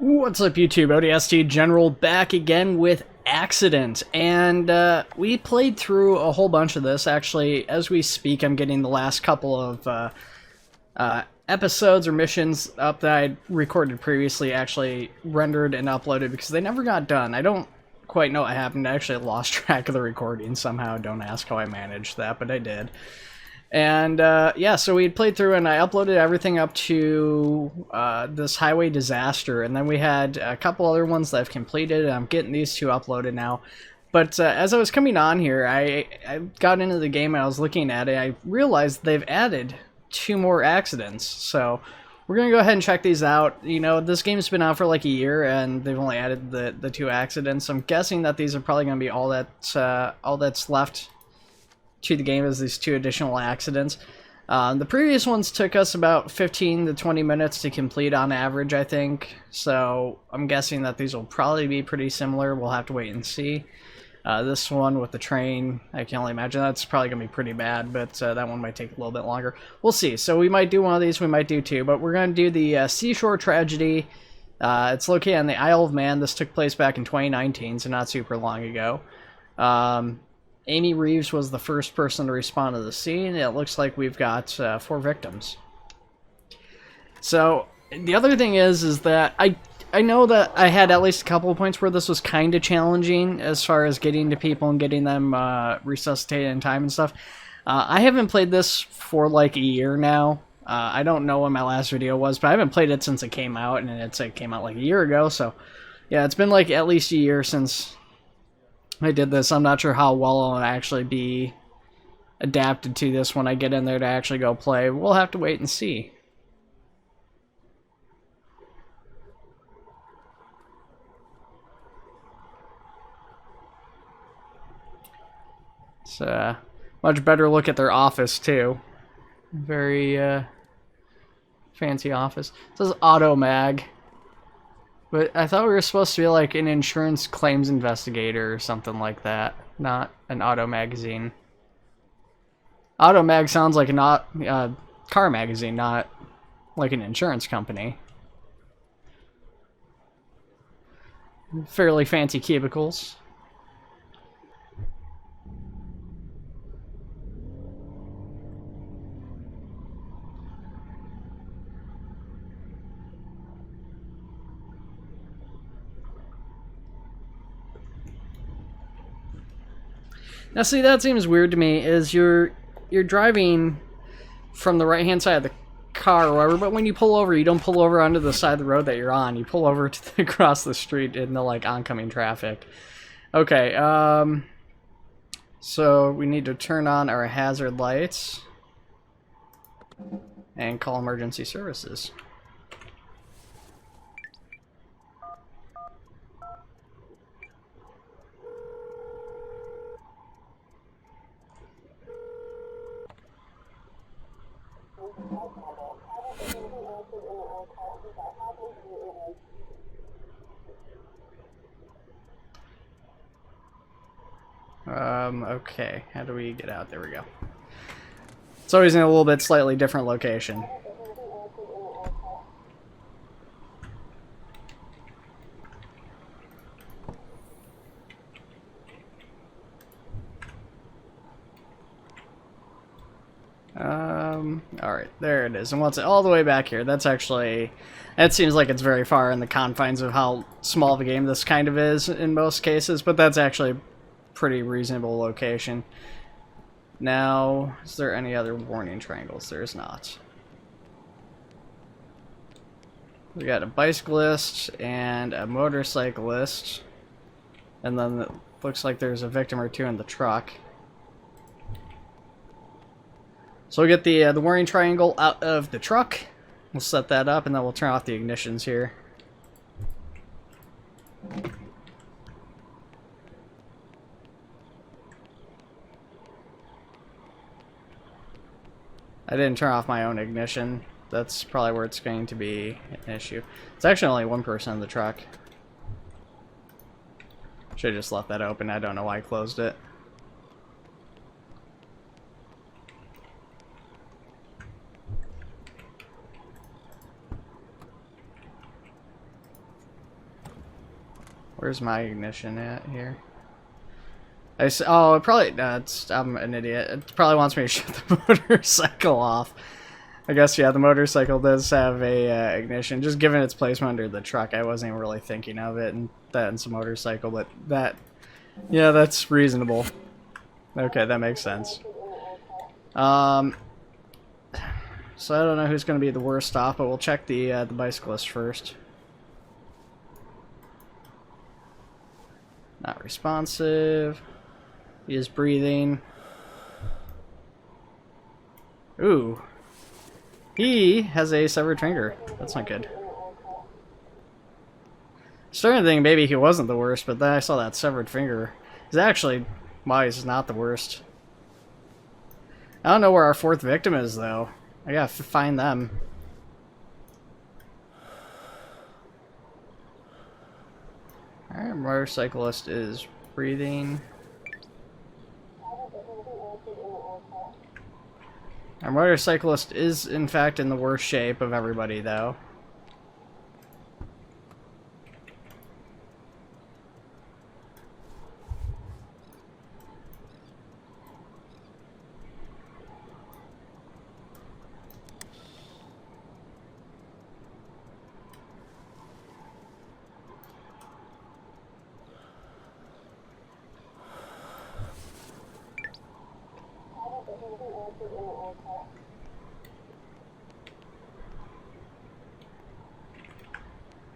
What's up, YouTube? ODST General back again with Accident, and we played through a whole bunch of this. Actually, as we speak, I'm getting the last couple of episodes or missions up that I recorded previously actually rendered and uploaded because they never got done. I don't quite know what happened. I actually lost track of the recording somehow. Don't ask how I managed that, but I did. And yeah, so we had played through and I uploaded everything up to this highway disaster, and then we had a couple other ones that I've completed, and I'm getting these two uploaded now. But as I was coming on here, I got into the game and I was looking at it, I realized they've added 2 more accidents. So we're going to go ahead and check these out. You know, this game's been out for like a year and they've only added the 2 accidents. I'm guessing that these are probably going to be all that's left to the game is these 2 additional accidents. The previous ones took us about 15 to 20 minutes to complete on average, I think. So I'm guessing that these will probably be pretty similar. We'll have to wait and see. This one with the train, I can only imagine that's probably going to be pretty bad, but that one might take a little bit longer. We'll see. So we might do one of these, we might do 2, but we're going to do the Seashore tragedy. It's located on the Isle of Man. This took place back in 2019, so not super long ago. Amy Reeves was the first person to respond to the scene. It looks like we've got 4 victims. So the other thing is that I know that I had at least a couple of points where this was kind of challenging as far as getting to people and getting them resuscitated in time and stuff. I haven't played this for like a year now. I don't know when my last video was, but I haven't played it since it came out, and it came out like a year ago. So yeah, it's been like at least a year since I did this. I'm not sure how well I'll actually be adapted to this when I get in there to actually go play. We'll have to wait and see. It's a much better look at their office too. Very fancy office. It says Auto Mag. But I thought we were supposed to be like an insurance claims investigator or something like that, not an auto magazine. Auto Mag sounds like a car magazine, not like an insurance company. Fairly fancy cubicles. Now see, that seems weird to me, is you're driving from the right hand side of the car or whatever, but when you pull over, you don't pull over onto the side of the road that you're on. You pull over to across the street in the like oncoming traffic. Okay, so we need to turn on our hazard lights and call emergency services. Okay, how do we get out? There we go. It's always in a little bit slightly different location. Alright, there it is. And once all the way back here, that's actually, that seems like it's very far in the confines of how small of a game this kind of is in most cases, but that's actually a pretty reasonable location. Now, is there any other warning triangles? There is not. We got a bicyclist and a motorcyclist, and then it looks like there's a victim or 2 in the truck. So we'll get the warning triangle out of the truck. We'll set that up, and then we'll turn off the ignitions here. I didn't turn off my own ignition. That's probably where it's going to be an issue. It's actually only 1 person in the truck. Should have just left that open. I don't know why I closed it. Where's my ignition at here? Oh, it probably... No, I'm an idiot. It probably wants me to shut the motorcycle off. I guess, yeah, the motorcycle does have a ignition. Just given its placement under the truck, I wasn't even really thinking of it, and that it's a motorcycle, but that... Yeah, that's reasonable. Okay, that makes sense. So I don't know who's going to be the worst off, but we'll check the bicyclist first. Not responsive. He is breathing. Ooh. He has a severed finger. That's not good. Starting to think maybe he wasn't the worst, but then I saw that severed finger. He's actually... Wow, he's not the worst. I don't know where our fourth victim is, though. I gotta find them. Alright, motorcyclist is breathing. Our motorcyclist is, in fact, in the worst shape of everybody, though.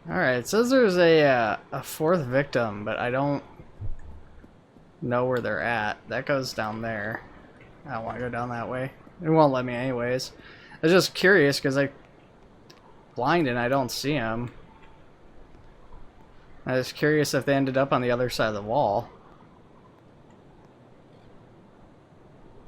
Alright, it says there's a fourth victim, but I don't know where they're at. That goes down there. I don't want to go down that way. It won't let me anyways. I was just curious because I blinded and I don't see them. I was curious if they ended up on the other side of the wall.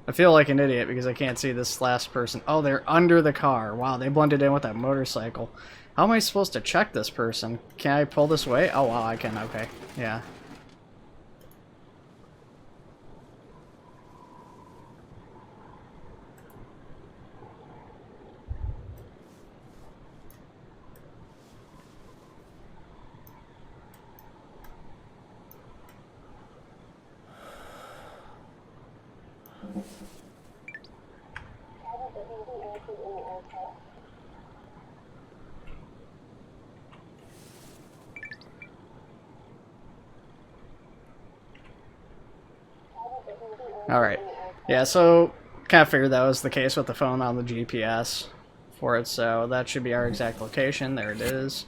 I feel like an idiot because I can't see this last person. Oh, they're under the car. Wow, they blended in with that motorcycle. How am I supposed to check this person? Can I pull this way? Oh, wow, I can. Okay. Yeah. Alright. Yeah, so kind of figured that was the case with the phone on the GPS for it, so that should be our exact location. There it is.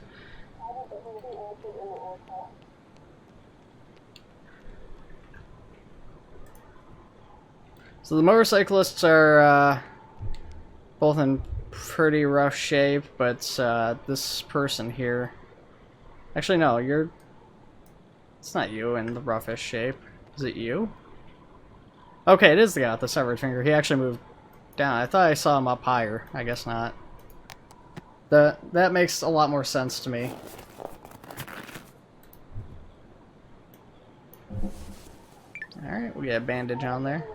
So the motorcyclists are both in pretty rough shape, but this person here... Actually, no, you're... It's not you in the roughest shape. Is it you? Okay, it is the guy with the severed finger. He actually moved down. I thought I saw him up higher. I guess not. That makes a lot more sense to me. Alright, we got a bandage on there.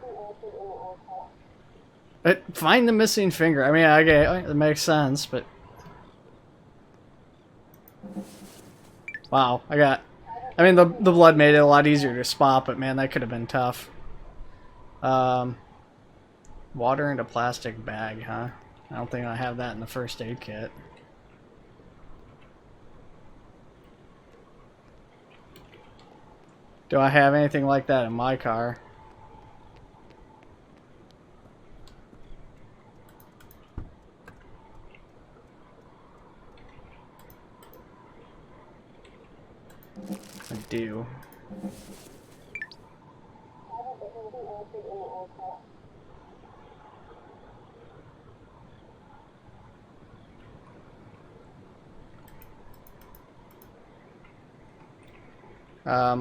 Find the missing finger. I mean, okay, it makes sense, but... Wow, I mean, the blood made it a lot easier to spot, but man, that could have been tough. Water in a plastic bag, huh? I don't think I have that in the first aid kit. Do I have anything like that in my car? I do.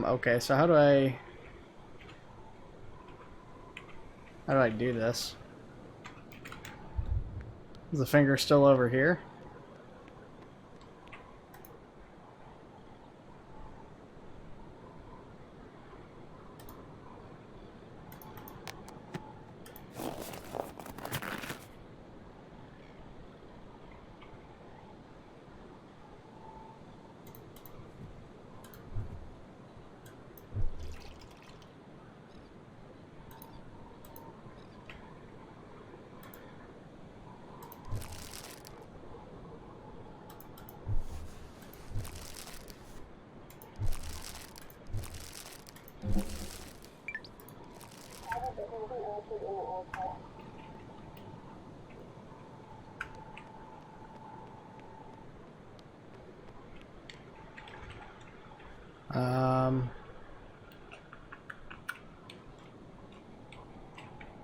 Okay, so how do I do this? Is the finger still over here?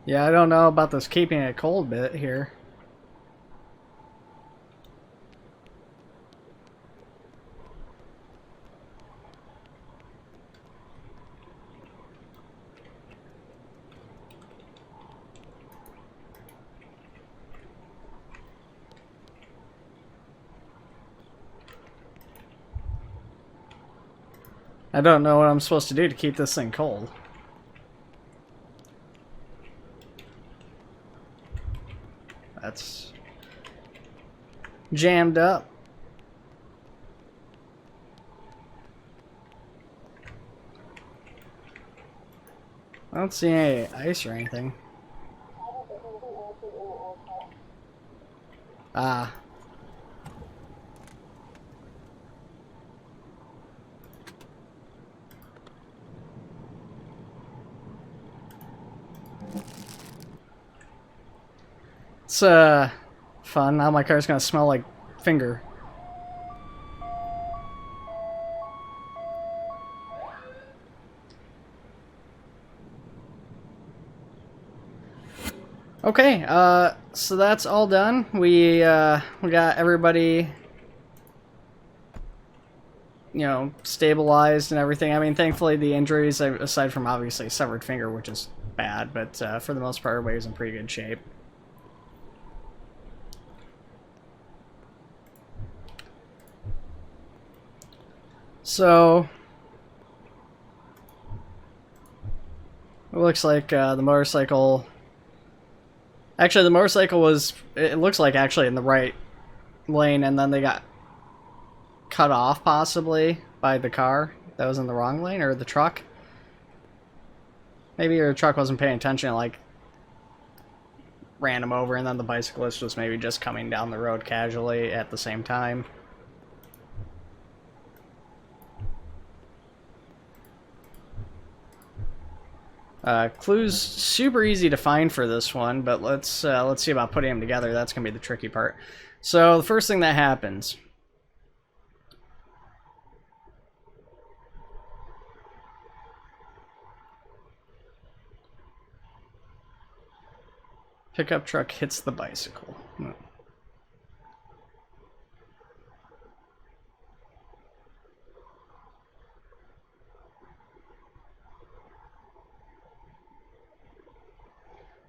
Yeah, I don't know about this keeping it cold bit here. I don't know what I'm supposed to do to keep this thing cold. That's jammed up. I don't see any ice or anything. Ah. It's fun. Now my car's gonna smell like finger. Okay, so that's all done. We got everybody, you know, stabilized and everything. I mean, thankfully the injuries, aside from obviously severed finger, which is bad, but for the most part, everybody's in pretty good shape. So it looks like the motorcycle. Actually, the motorcycle was. It looks like actually in the right lane, and then they got cut off possibly by the car that was in the wrong lane, or the truck. Maybe your truck wasn't paying attention and like ran him over, and then the bicyclist was maybe just coming down the road casually at the same time. Clues super easy to find for this one, but let's see about putting them together. That's gonna be the tricky part. So the first thing that happens. Pickup truck hits the bicycle.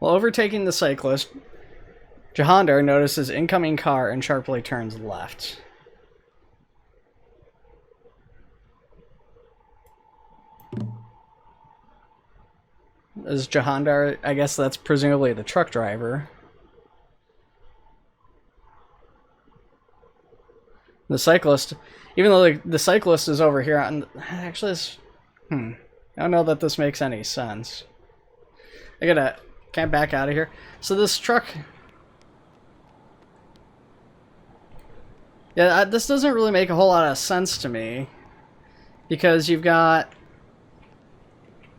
While overtaking the cyclist, Jahandar notices incoming car and sharply turns left. Is Jahandar, I guess that's presumably the truck driver. The cyclist, even though the cyclist is over here on, actually this, I don't know that this makes any sense. Can't back out of here. So this truck, yeah, this doesn't really make a whole lot of sense to me, because you've got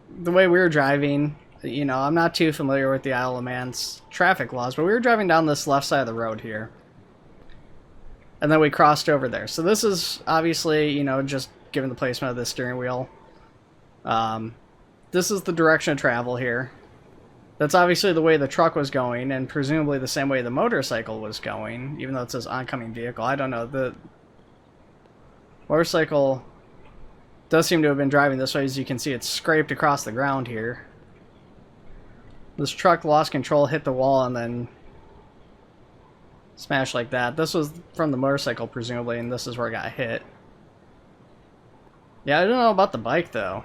the way we were driving. You know, I'm not too familiar with the Isle of Man's traffic laws, but we were driving down this left side of the road here, and then we crossed over there. So this is obviously, you know, just given the placement of the steering wheel. This is the direction of travel here. That's obviously the way the truck was going, and presumably the same way the motorcycle was going, even though it says oncoming vehicle. I don't know. The motorcycle does seem to have been driving this way. As you can see, it's scraped across the ground here. This truck lost control, hit the wall, and then smashed like that. This was from the motorcycle, presumably, and this is where it got hit. Yeah, I don't know about the bike, though.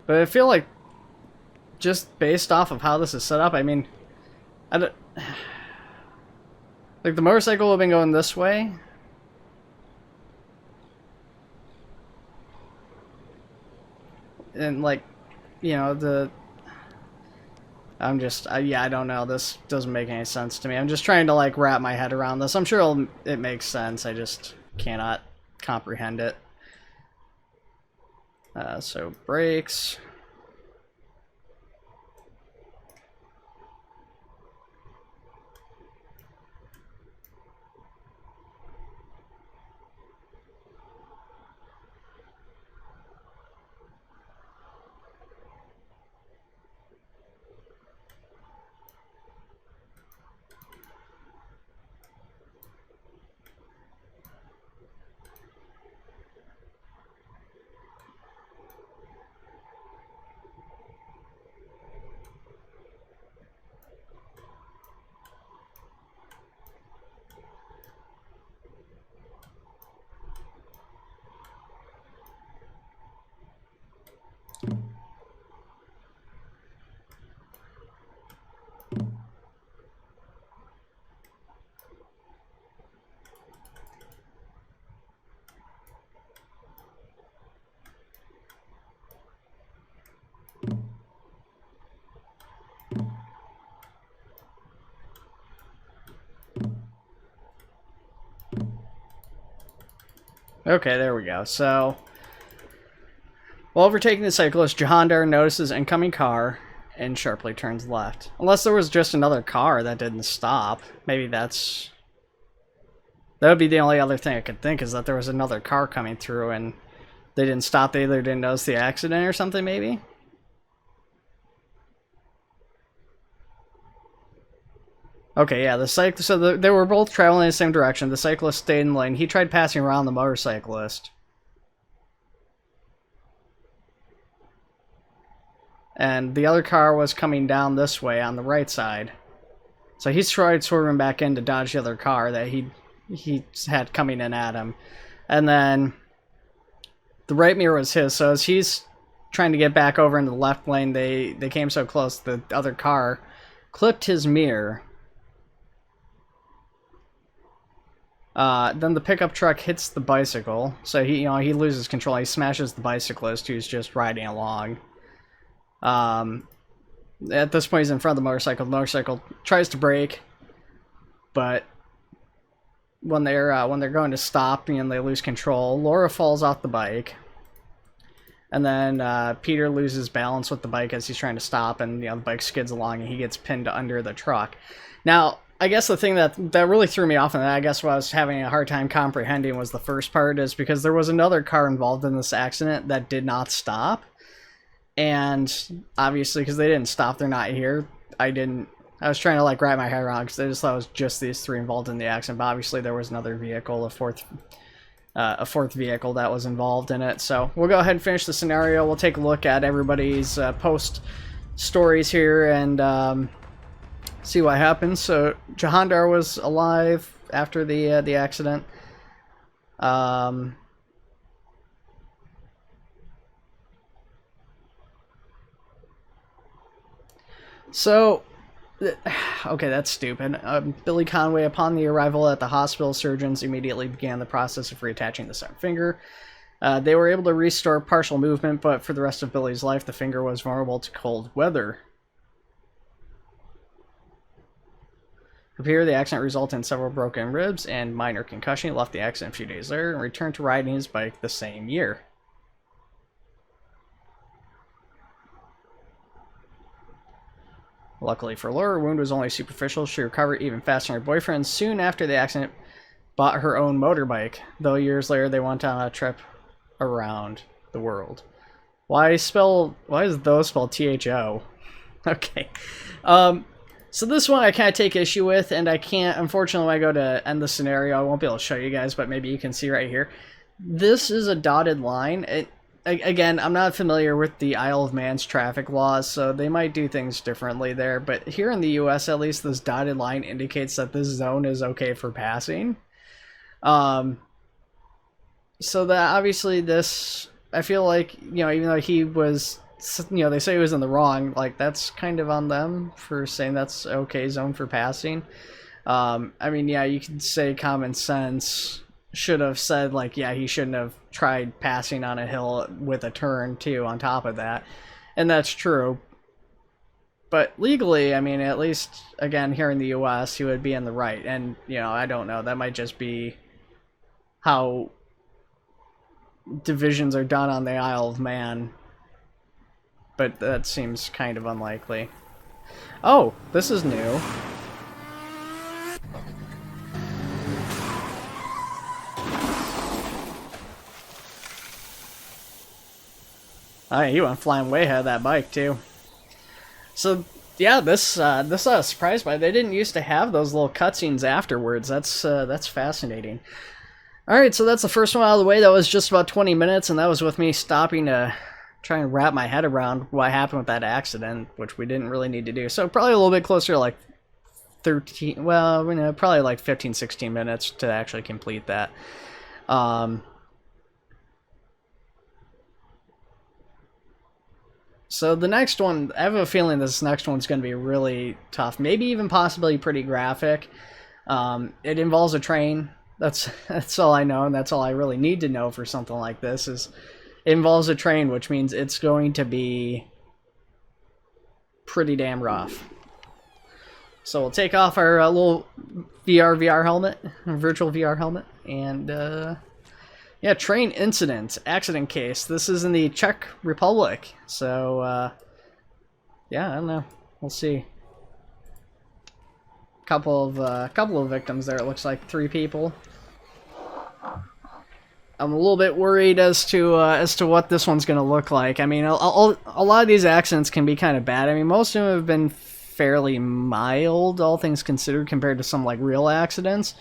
But I feel like, just based off of how this is set up, I mean, like the motorcycle would have been going this way. And like, you know, yeah, I don't know. This doesn't make any sense to me. I'm just trying to like wrap my head around this. I'm sure it makes sense. I just cannot comprehend it. So brakes. Okay, there we go. So, while overtaking the cyclist, Jahandar notices incoming car and sharply turns left. Unless there was just another car that didn't stop. Maybe that's... That would be the only other thing I could think, is that there was another car coming through and they didn't stop. They either didn't notice the accident or something, maybe? Okay, yeah, so they were both traveling in the same direction. The cyclist stayed in the lane. He tried passing around the motorcyclist. And the other car was coming down this way on the right side. So he tried swerving back in to dodge the other car that he had coming in at him. And then the right mirror was his, so as he's trying to get back over into the left lane, they came so close, the other car clipped his mirror. Then the pickup truck hits the bicycle, so he loses control. He smashes the bicyclist who's just riding along. At this point, he's in front of the motorcycle. The motorcycle tries to brake, but when they're going to stop and they lose control, Laura falls off the bike, and then Peter loses balance with the bike as he's trying to stop, and the bike skids along and he gets pinned under the truck. Now, I guess the thing that really threw me off, and I guess what I was having a hard time comprehending, was the first part, is because there was another car involved in this accident that did not stop. And obviously, because they didn't stop, they're not here. I was trying to wrap my head around, because I just thought it was just these three involved in the accident. But obviously, there was another vehicle, a fourth vehicle that was involved in it. So we'll go ahead and finish the scenario. We'll take a look at everybody's post stories here and see what happens. So Jahandar was alive after the accident. So, okay, that's stupid. Billy Conway, upon the arrival at the hospital, surgeons immediately began the process of reattaching the second finger. They were able to restore partial movement, but for the rest of Billy's life, the finger was vulnerable to cold weather. Here, the accident resulted in several broken ribs and minor concussion. He left the accident a few days later and returned to riding his bike the same year. Luckily for Laura, her wound was only superficial. She recovered even faster than her boyfriend. Soon after the accident, bought her own motorbike, though years later they went on a trip around the world. Why is those spelled T-H-O? Okay. So this one I kind of take issue with, and I can't, unfortunately, when I go to end the scenario, I won't be able to show you guys, but maybe you can see right here. This is a dotted line. Again, I'm not familiar with the Isle of Man's traffic laws, so they might do things differently there, but here in the US, at least, this dotted line indicates that this zone is okay for passing. So that, obviously, this, I feel like, even though he was, they say he was in the wrong, that's kind of on them for saying that's okay zone for passing. I mean, yeah, you could say common sense should have said, yeah, he shouldn't have tried passing on a hill with a turn, too, on top of that. And that's true. But legally, I mean, at least, again, here in the U.S., he would be in the right. And, I don't know, that might just be how divisions are done on the Isle of Man. But that seems kind of unlikely. Oh, this is new. Oh, he went flying way ahead of that bike, too. So, yeah, this I was surprised by. They didn't used to have those little cutscenes afterwards. That's fascinating. Alright, so that's the first one out of the way. That was just about 20 minutes, and that was with me stopping to try and wrap my head around what happened with that accident, which we didn't really need to do. So probably a little bit closer to 13, well, probably 15, 16 minutes to actually complete that. So the next one, I have a feeling this next one's going to be really tough. Maybe even possibly pretty graphic. It involves a train. That's all I know, and that's all I really need to know for something like this. Is it involves a train, which means it's going to be pretty damn rough. So we'll take off our little VR helmet, virtual VR helmet, and Yeah, train incident, accident case. This is in the Czech Republic. So, yeah, I don't know. We'll see. Couple of victims there. It looks like 3 people. I'm a little bit worried as to what this one's gonna look like. I mean, a lot of these accidents can be kind of bad. I mean, most of them have been fairly mild, all things considered, compared to some like real accidents.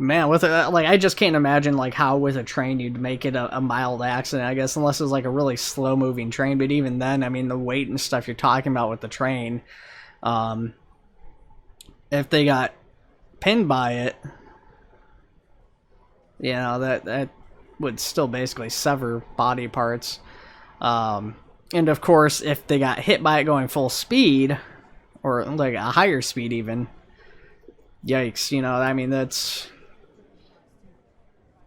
Man, with like I just can't imagine like how with a train you'd make it a mild accident. I guess unless it's like a really slow moving train. But even then, I mean, the weight and stuff you're talking about with the train, if they got pinned by it, you know, that would still basically sever body parts. And of course, if they got hit by it going full speed, or like a higher speed even, yikes, you know, I mean, that's...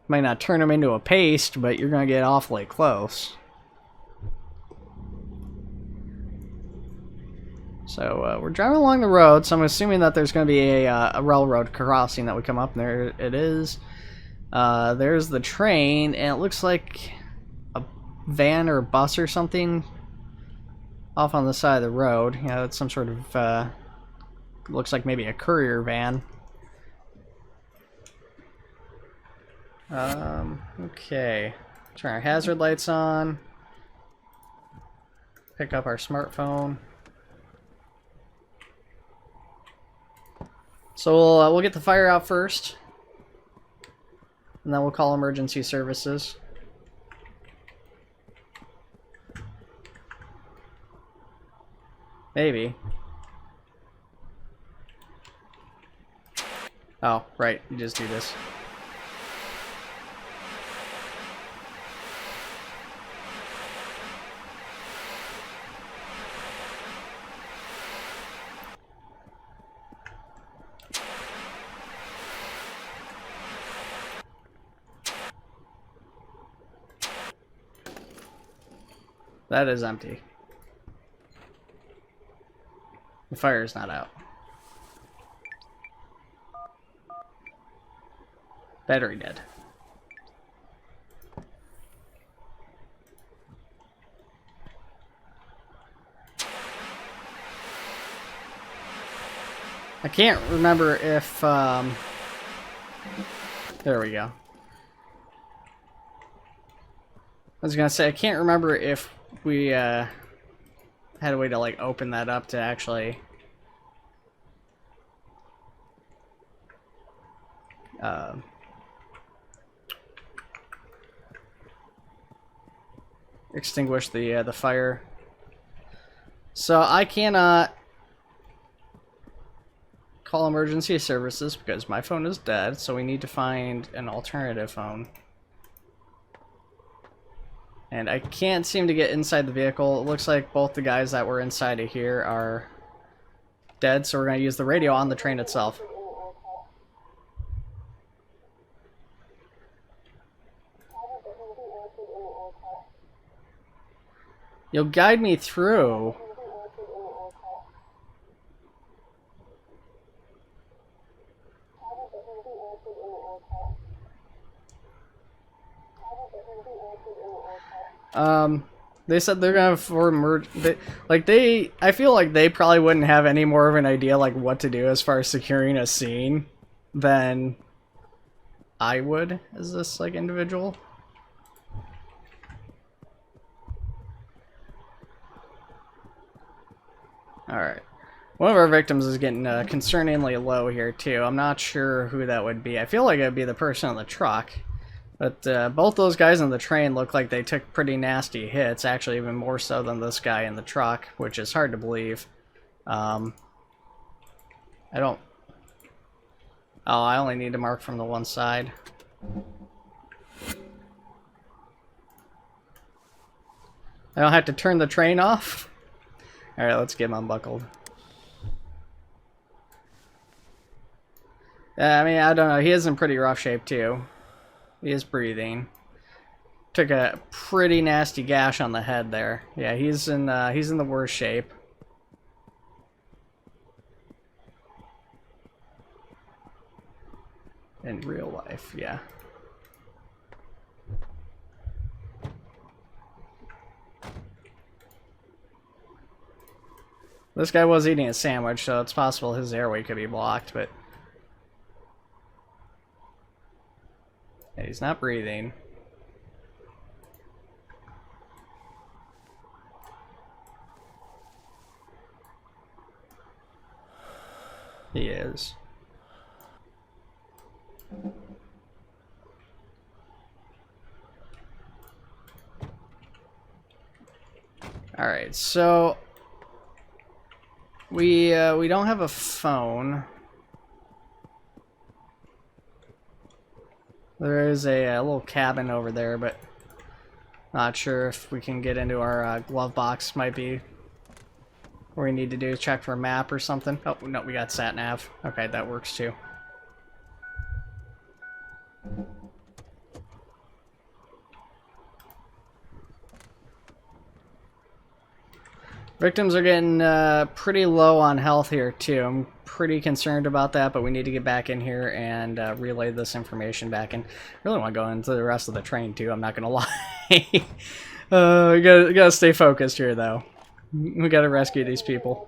Might not turn them into a paste, but you're going to get awfully close. So, we're driving along the road, so I'm assuming that there's going to be a railroad crossing that we come up, and there it is. There's the train, and it looks like a van or a bus or something off on the side of the road. You know, it's some sort of, looks like maybe a courier van. Okay. Turn our hazard lights on. Pick up our smartphone. So we'll get the fire out first. And then we'll call emergency services. Maybe. Oh, right. You just do this. That is empty. The fire is not out. Battery dead. I can't remember if, there we go. I was gonna say, I can't remember if we, had a way to, like, open that up to actually, extinguish the fire. So I cannot call emergency services because my phone is dead, so we need to find an alternative phone. And I can't seem to get inside the vehicle. It looks like both the guys that were inside of here are dead, so we're going to use the radio on the train itself. You'll guide me through. They said they're gonna I feel like they probably wouldn't have any more of an idea like what to do as far as securing a scene than I would as this like individual. Alright. One of our victims is getting concerningly low here too. I'm not sure who that would be. I feel like it would be the person on the truck. But both those guys on the train look like they took pretty nasty hits, actually even more so than this guy in the truck, which is hard to believe. I don't... Oh, I only need to mark from the one side. I don't have to turn the train off? Alright, let's get him unbuckled. I mean, I don't know, he is in pretty rough shape too. He is breathing. Took a pretty nasty gash on the head there. Yeah, he's in the worst shape. In real life, yeah. This guy was eating a sandwich, so it's possible his airway could be blocked, but... Yeah, he's not breathing. He is. Alright, so... We don't have a phone. There is a little cabin over there, but not sure if we can get into our glove box. Might be what we need to do is check for a map or something. Oh, no, we got sat nav. Okay, that works too. Victims are getting pretty low on health here too. I'm pretty concerned about that, but we need to get back in here and relay this information back in. I really want to go into the rest of the train too, I'm not gonna lie. We gotta stay focused here though. We gotta rescue these people.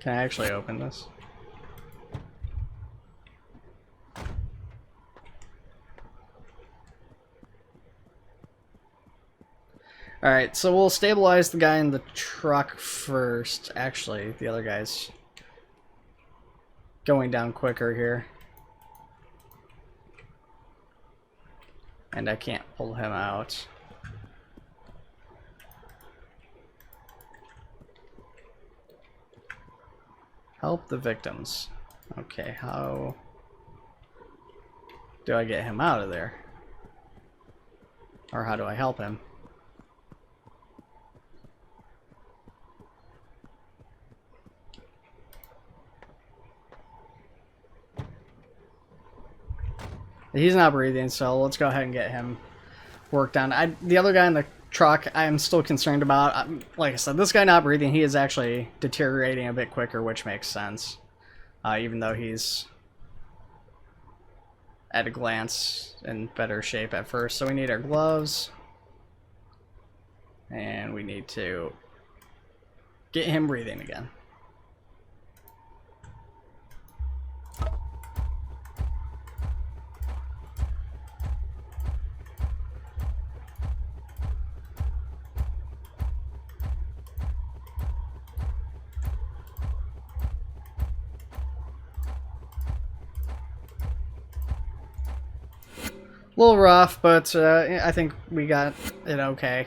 Can I actually open this? Alright, so we'll stabilize the guy in the truck first. Actually, the other guy's going down quicker here. And I can't pull him out. Help the victims. Okay, how do I get him out of there? Or how do I help him? He's not breathing, so let's go ahead and get him worked on. The other guy in the truck, I'm still concerned about. Like I said, this guy not breathing, he is actually deteriorating a bit quicker, which makes sense. Even though he's, at a glance, in better shape at first. So we need our gloves. And we need to get him breathing again. A little rough, but I think we got it okay.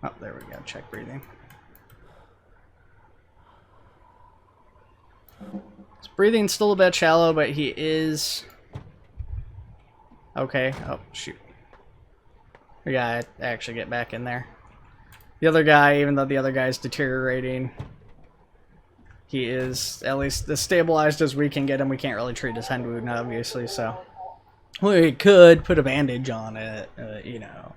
Oh, there we go. Check breathing. His breathing's still a bit shallow, but he is okay. Oh, shoot. We gotta actually get back in there. The other guy, even though the other guy's deteriorating, he is at least as stabilized as we can get him. We can't really treat his head wound, obviously, so we could put a bandage on it, you know.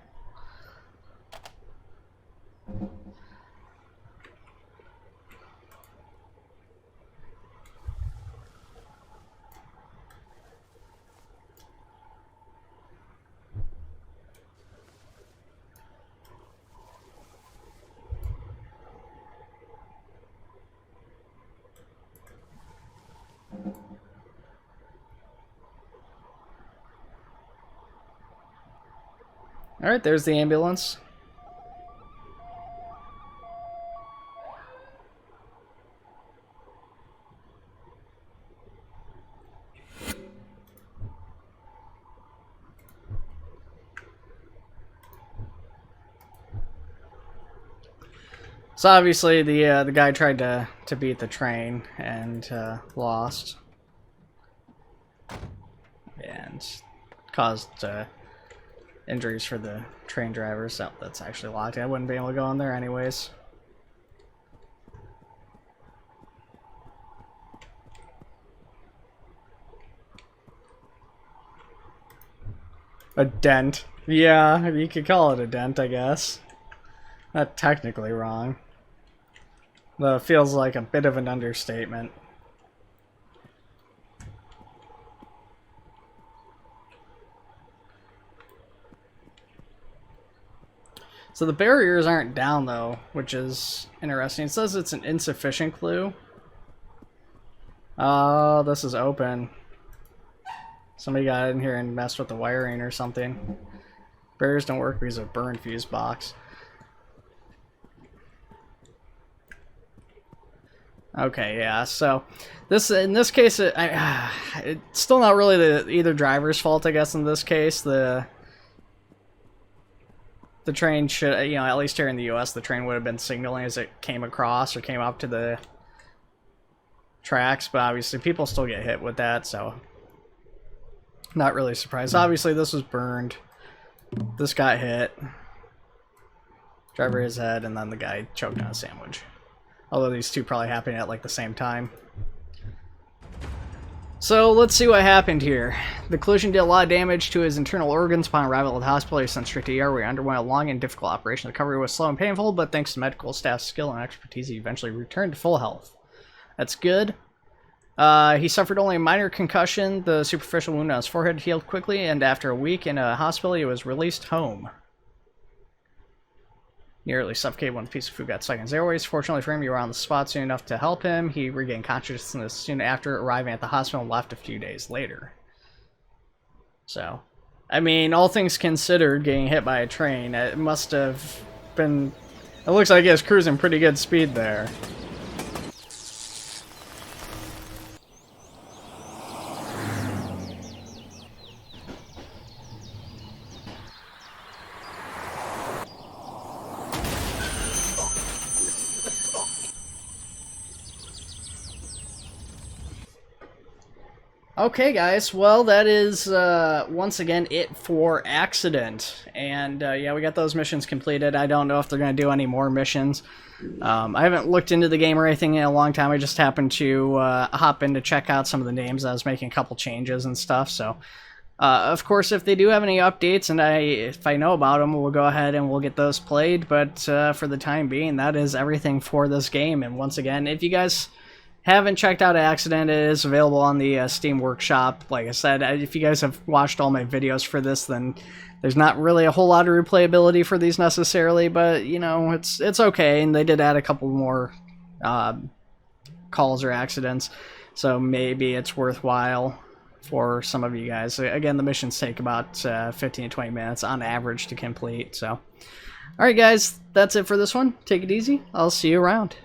Alright, there's the ambulance. So obviously the guy tried to beat the train and lost. And caused injuries for the train drivers. So that's actually locked. I wouldn't be able to go in there anyways. A dent. Yeah, you could call it a dent, I guess. Not technically wrong. Though it feels like a bit of an understatement. So the barriers aren't down, though, which is interesting. It says it's an insufficient clue. Oh, this is open. Somebody got in here and messed with the wiring or something. Barriers don't work because of burned fuse box. Okay, yeah, so in this case, it's still not really either driver's fault, I guess, in this case. The train should, you know, at least here in the US, the train would have been signaling as it came across or came up to the tracks, but obviously people still get hit with that, so not really surprised. Obviously this was burned. This got hit. Driver his head, and then the guy choked on a sandwich. Although these two probably happened at like the same time. So let's see what happened here. The collision did a lot of damage to his internal organs. Upon arrival at the hospital, he was sent straight to ER where he underwent a long and difficult operation. The recovery was slow and painful, but thanks to medical staff's skill and expertise, he eventually returned to full health. That's good. He suffered only a minor concussion. The superficial wound on his forehead healed quickly, and after a week in a hospital, he was released home. Nearly suffocated when a piece of food got stuck in his airways. Fortunately for him, you were on the spot soon enough to help him. He regained consciousness soon after arriving at the hospital and left a few days later. So, I mean, all things considered, getting hit by a train, it must have been... It looks like he was cruising pretty good speed there. Okay, guys, well, that is, once again, it for Accident. And, yeah, we got those missions completed. I don't know if they're going to do any more missions. I haven't looked into the game or anything in a long time. I just happened to hop in to check out some of the names. I was making a couple changes and stuff, so... of course, if they do have any updates, and if I know about them, we'll go ahead and we'll get those played. But for the time being, that is everything for this game. And once again, if you guys... haven't checked out Accident, it is available on the Steam Workshop. Like I said, if you guys have watched all my videos for this, then there's not really a whole lot of replayability for these necessarily, but, you know, it's okay, and they did add a couple more calls or accidents, so maybe it's worthwhile for some of you guys. Again, the missions take about 15 to 20 minutes on average to complete, so. Alright guys, that's it for this one. Take it easy. I'll see you around.